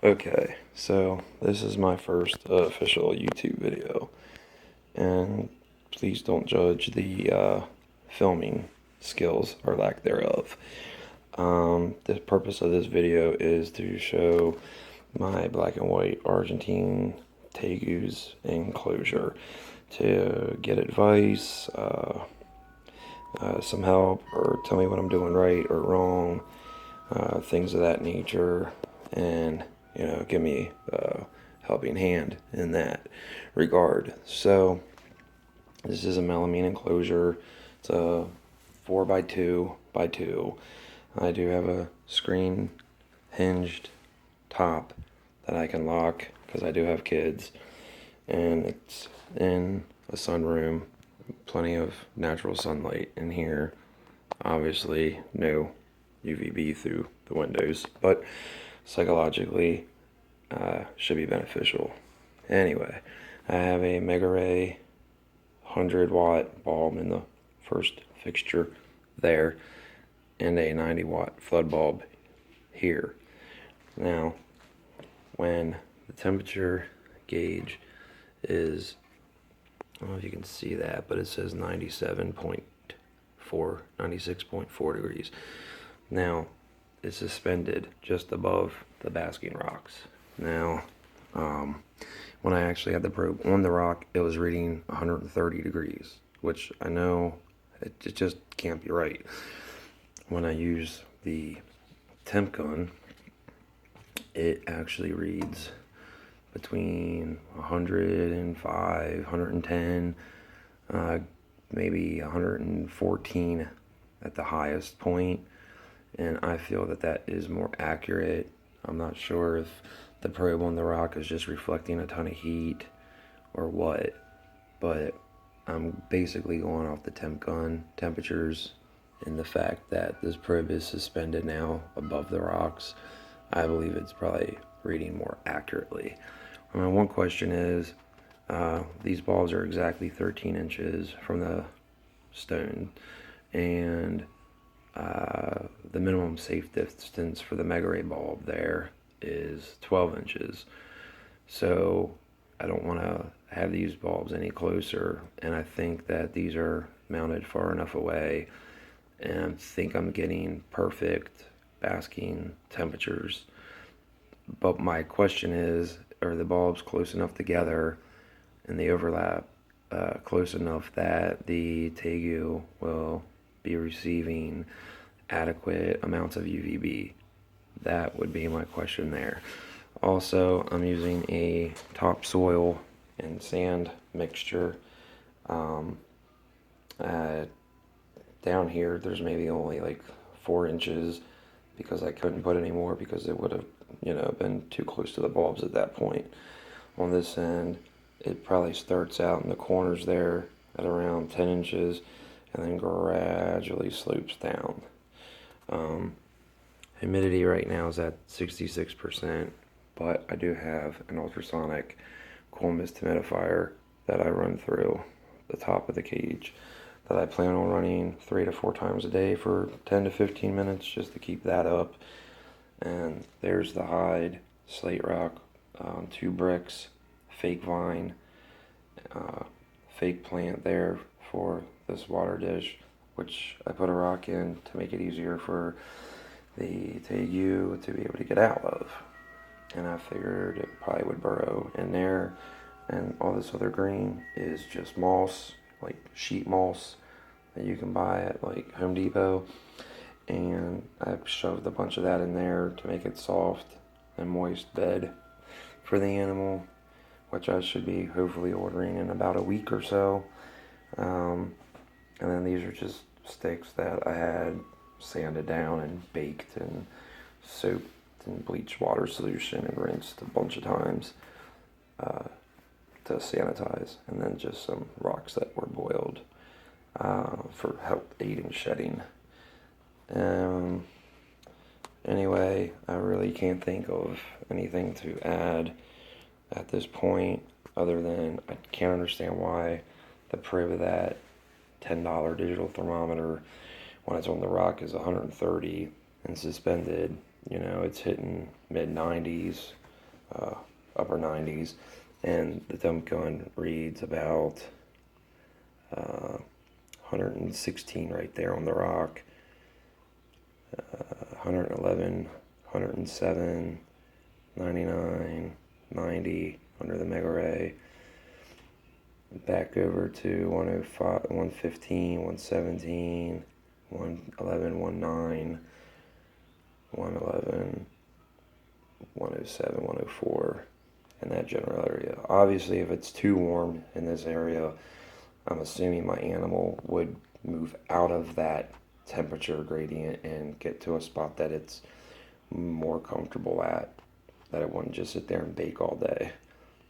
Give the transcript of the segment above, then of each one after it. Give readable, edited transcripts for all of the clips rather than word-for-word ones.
Okay, so this is my first official YouTube video, and please don't judge the filming skills or lack thereof. The purpose of this video is to show my black and white Argentine tegus enclosure, to get advice, some help, or tell me what I'm doing right or wrong, things of that nature, and give me a helping hand in that regard. So this is a melamine enclosure. It's a 4 by 2 by 2. I do have a screen hinged top that I can lock because I do have kids, and it's in a sunroom. Plenty of natural sunlight in here. Obviously, no UVB through the windows, but psychologically should be beneficial. Anyway, I have a Mega Ray 100-watt bulb in the first fixture there, and a 90-watt flood bulb here. Now, when the temperature gauge is, I don't know if you can see that, but it says 96.4 degrees. Now, it's suspended just above the basking rocks. Now, when I actually had the probe on the rock, it was reading 130 degrees, which I know it just can't be right. When I use the temp gun, it actually reads between 105, 110, maybe 114 at the highest point, and I feel that that is more accurate. I'm not sure if the probe on the rock is just reflecting a ton of heat or what, but I'm basically going off the temp gun temperatures and the fact that this probe is suspended now above the rocks. I believe it's probably reading more accurately. One question is, these bulbs are exactly 13 inches from the stone, and the minimum safe distance for the Mega Ray bulb there is 12 inches. So I don't want to have these bulbs any closer, and I think that these are mounted far enough away, and I think I'm getting perfect basking temperatures. But my question is, are the bulbs close enough together and they overlap close enough that the tegu will be receiving adequate amounts of UVB? That would be my question there. Also, I'm using a topsoil and sand mixture. Down here, there's maybe only like 4 inches because I couldn't put any more because it would have, been too close to the bulbs at that point. On this end, it probably starts out in the corners there at around 10 inches and then gradually slopes down. Humidity right now is at 66%, but I do have an ultrasonic cool mist humidifier that I run through the top of the cage that I plan on running 3 to 4 times a day for 10 to 15 minutes just to keep that up. And there's the hide, slate rock, 2 bricks, fake vine, fake plant there for this water dish, which I put a rock in to make it easier for the tegu to be able to get out of. And I figured it probably would burrow in there. And all this other green is just moss, like sheet moss that you can buy at like Home Depot. And I've shoved a bunch of that in there to make it soft and moist bed for the animal, which I should be hopefully ordering in about a week or so. And then these are just sticks that I had sanded down and baked and soaked in bleach water solution and rinsed a bunch of times to sanitize, and then just some rocks that were boiled for help aiding shedding. Anyway, I really can't think of anything to add at this point other than I can't understand why the probe of that $10 digital thermometer when it's on the rock is 130 and suspended. It's hitting mid 90s upper 90s, and the dump gun reads about 116 right there on the rock, 111, 107, 99, 90 under the mega ray. Back over to 105, 115, 117, 111, 19, 111, 107, 104 in that general area. Obviously, if it's too warm in this area, I'm assuming my animal would move out of that temperature gradient and get to a spot that it's more comfortable at, that it wouldn't just sit there and bake all day,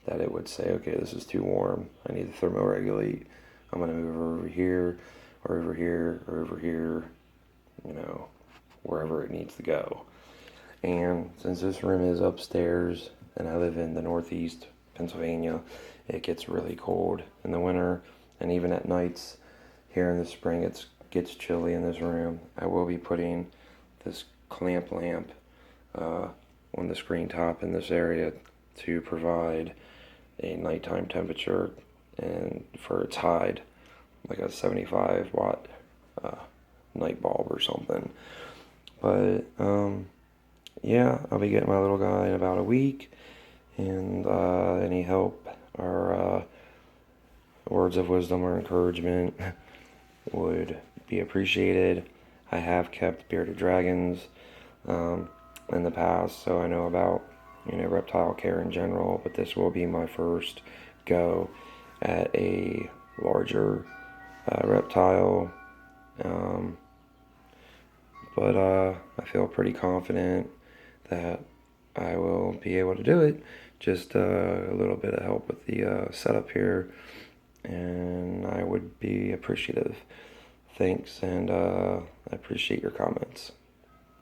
that it would say, okay, this is too warm, I need to thermoregulate, I'm going to move over here, or over here, or over here, wherever it needs to go. And since this room is upstairs, and I live in the northeast Pennsylvania, it gets really cold in the winter, and even at nights here in the spring it gets chilly in this room. I will be putting this clamp lamp on the screen top in this area to provide a nighttime temperature, and for its hide, like a 75 watt night bulb or something. But yeah, I'll be getting my little guy in about a week, and any help or words of wisdom or encouragement would be appreciated. I have kept bearded dragons in the past, so I know about reptile care in general, but this will be my first go at a larger reptile. But I feel pretty confident that I will be able to do it. Just a little bit of help with the setup here, and I would be appreciative. Thanks, and I appreciate your comments.